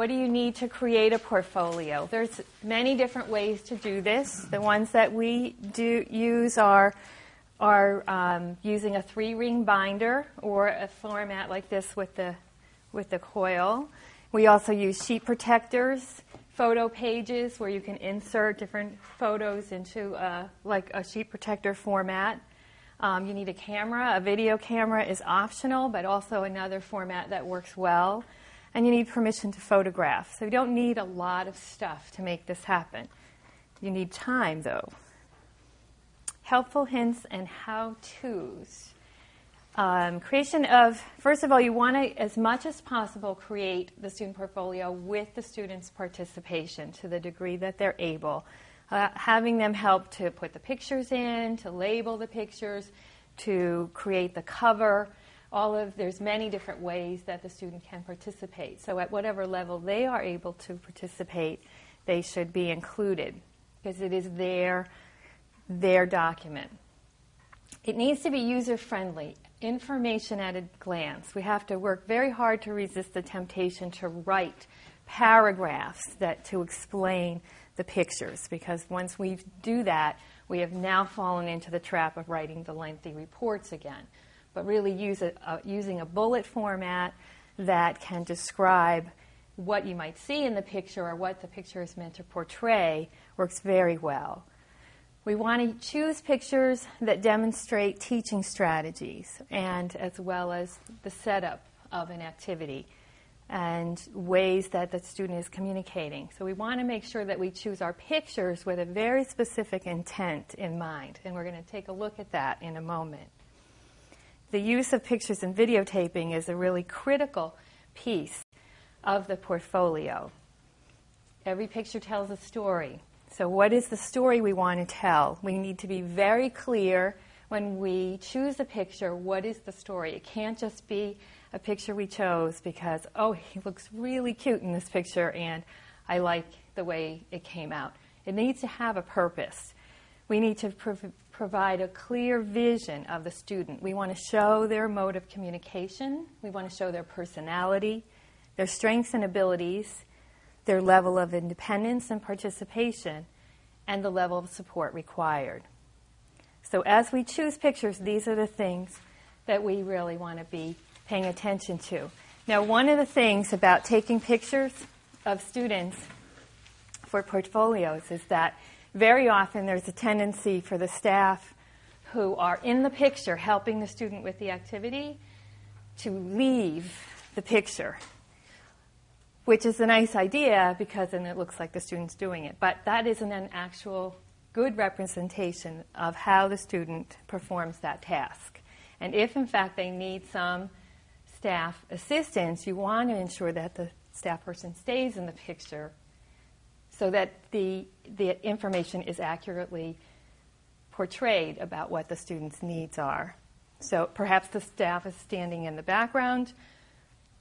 What do you need to create a portfolio? There's many different ways to do this. The ones that we use are using a 3-ring binder or a format like this with the coil. We also use sheet protectors, photo pages where you can insert different photos into like a sheet protector format. You need a camera. A video camera is optional, but also another format that works well. And you need permission to photograph. So you don't need a lot of stuff to make this happen. You need time, though. Helpful hints and how-tos. Creation of, first of all, you want to, as much as possible, create the student portfolio with the students' participation to the degree that they're able. Having them help to put the pictures in, to label the pictures, to create the cover. There's many different ways that the student can participate. So at whatever level they are able to participate, they should be included because it is their document. It needs to be user-friendly, information at a glance. We have to work very hard to resist the temptation to write paragraphs to explain the pictures, because once we do that, we have now fallen into the trap of writing the lengthy reports again. But really using a bullet format that can describe what you might see in the picture or what the picture is meant to portray works very well. We want to choose pictures that demonstrate teaching strategies and as well as the setup of an activity and ways that the student is communicating. So we want to make sure that we choose our pictures with a very specific intent in mind, and we're going to take a look at that in a moment. The use of pictures and videotaping is a really critical piece of the portfolio. Every picture tells a story. So what is the story we want to tell? We need to be very clear when we choose a picture, what is the story? It can't just be a picture we chose because, oh, he looks really cute in this picture and I like the way it came out. It needs to have a purpose. We need to provide a clear vision of the student. We want to show their mode of communication. We want to show their personality, their strengths and abilities, their level of independence and participation, and the level of support required. So as we choose pictures, these are the things that we really want to be paying attention to. Now, one of the things about taking pictures of students for portfolios is that very often there's a tendency for the staff who are in the picture helping the student with the activity to leave the picture, which is a nice idea because then it looks like the student's doing it. But that isn't an actual good representation of how the student performs that task. And if, in fact, they need some staff assistance, you want to ensure that the staff person stays in the picture so that the information is accurately portrayed about what the student's needs are. So perhaps the staff is standing in the background,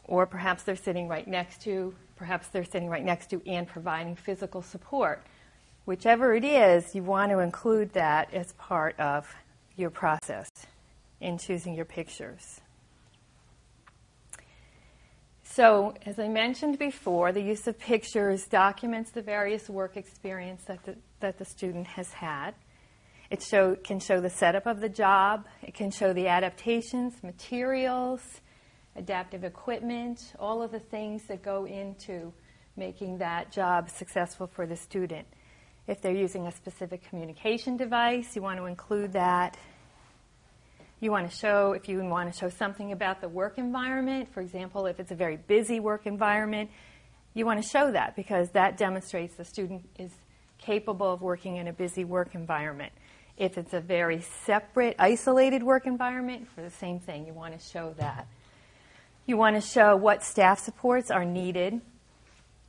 or perhaps they're sitting right next to, and providing physical support. Whichever it is, you want to include that as part of your process in choosing your pictures. So, as I mentioned before, the use of pictures documents the various work experience that the student has had. It can show the setup of the job. It can show the adaptations, materials, adaptive equipment, all of the things that go into making that job successful for the student. If they're using a specific communication device, you want to include that. If you want to show something about the work environment, for example, if it's a very busy work environment, you want to show that because that demonstrates the student is capable of working in a busy work environment. If it's a very separate, isolated work environment, for the same thing, you want to show that. You want to show what staff supports are needed,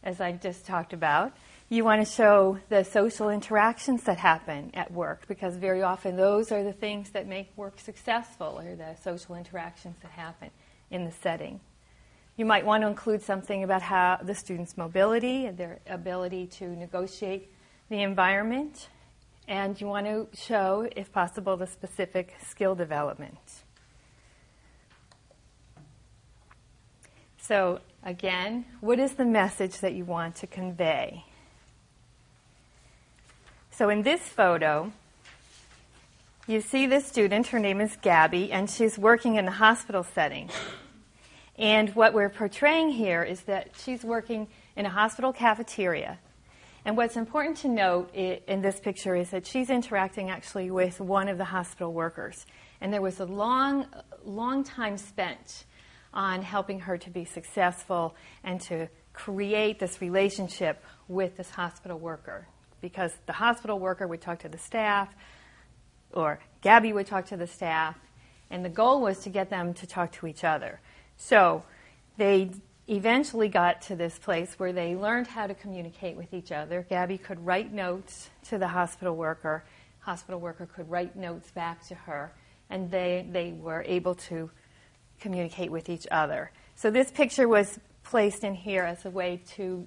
as I just talked about. You want to show the social interactions that happen at work, because very often those are the things that make work successful, or the social interactions that happen in the setting. You might want to include something about how the student's mobility and their ability to negotiate the environment, and you want to show, if possible, the specific skill development. So again, what is the message that you want to convey? So in this photo, you see this student, her name is Gabby, and she's working in a hospital setting. And what we're portraying here is that she's working in a hospital cafeteria. And what's important to note in this picture is that she's interacting actually with one of the hospital workers. And there was a long time spent on helping her to be successful and to create this relationship with this hospital worker. Because the hospital worker would talk to the staff, or Gabby would talk to the staff, and the goal was to get them to talk to each other. So they eventually got to this place where they learned how to communicate with each other. Gabby could write notes to the hospital worker could write notes back to her, and they were able to communicate with each other. So this picture was placed in here as a way to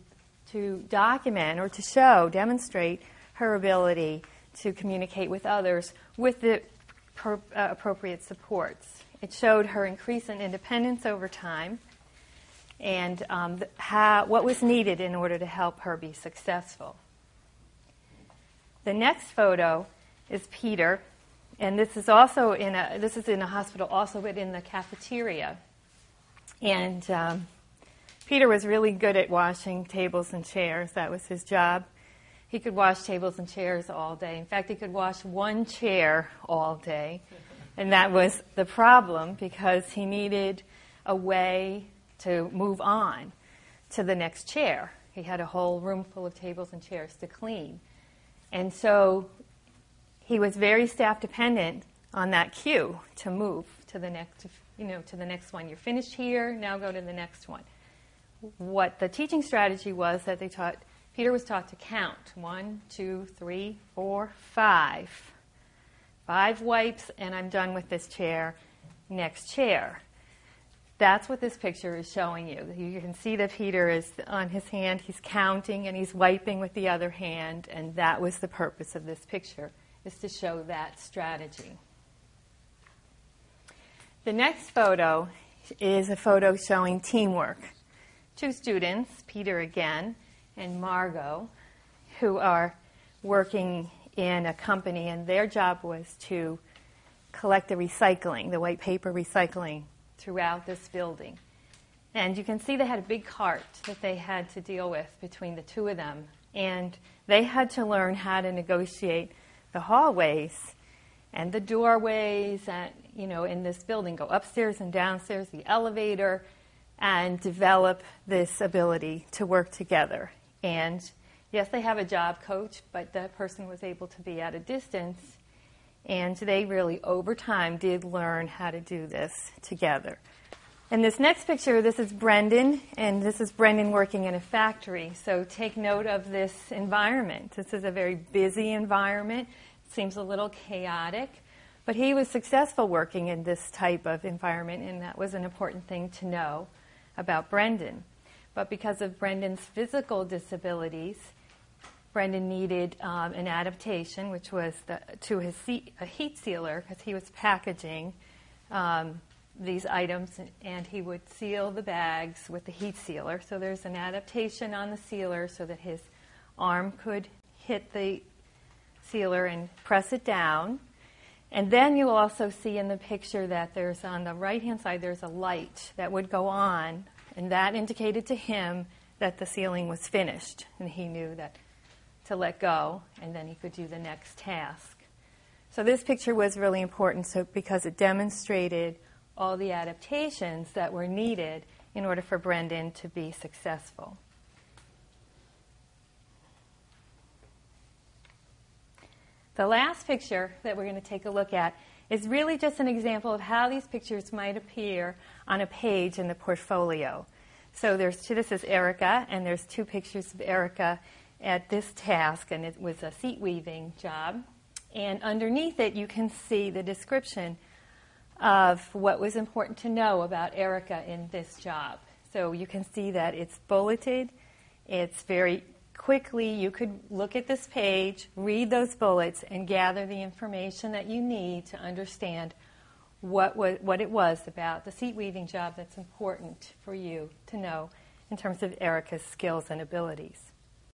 document or to demonstrate her ability to communicate with others with the appropriate supports. It showed her increase in independence over time and what was needed in order to help her be successful. The next photo is Peter, and this is also in a hospital, also but in the cafeteria. And Peter was really good at washing tables and chairs. That was his job. He could wash tables and chairs all day. In fact, he could wash one chair all day. And that was the problem because he needed a way to move on to the next chair. He had a whole room full of tables and chairs to clean. And so he was very staff dependent on that cue to move to the next one. You're finished here, now go to the next one. What the teaching strategy was that Peter was taught to count. 1, 2, 3, 4, 5. 5 wipes, and I'm done with this chair. Next chair. That's what this picture is showing you. You can see that Peter is on his hand. He's counting, and he's wiping with the other hand, and that was the purpose of this picture, is to show that strategy. The next photo is a photo showing teamwork. 2 students, Peter again, and Margot, who are working in a company, and their job was to collect the white paper recycling throughout this building. And you can see they had a big cart that they had to deal with between the 2 of them, and they had to learn how to negotiate the hallways and the doorways in this building, go upstairs and downstairs, the elevator, and develop this ability to work together. And yes, they have a job coach, but that person was able to be at a distance, and they really, over time, did learn how to do this together. In this next picture, this is Brendan, and this is Brendan working in a factory. So take note of this environment. This is a very busy environment. It seems a little chaotic, but he was successful working in this type of environment, and that was an important thing to know about Brendan. But because of Brendan's physical disabilities, Brendan needed an adaptation, which was a heat sealer, because he was packaging these items, and he would seal the bags with the heat sealer. So there's an adaptation on the sealer so that his arm could hit the sealer and press it down. And then you'll also see in the picture that there's, on the right-hand side, there's a light that would go on, and that indicated to him that the sealing was finished, and he knew that to let go, and then he could do the next task. So this picture was really important because it demonstrated all the adaptations that were needed in order for Brendan to be successful. The last picture that we're going to take a look at is really just an example of how these pictures might appear on a page in the portfolio. So this is Erica, and there's 2 pictures of Erica at this task, and it was a seat weaving job. And underneath it, you can see the description of what was important to know about Erica in this job. So you can see that it's bulleted. It's very quickly, you could look at this page, read those bullets, and gather the information that you need to understand what it was about the seat weaving job that's important for you to know in terms of Erica's skills and abilities.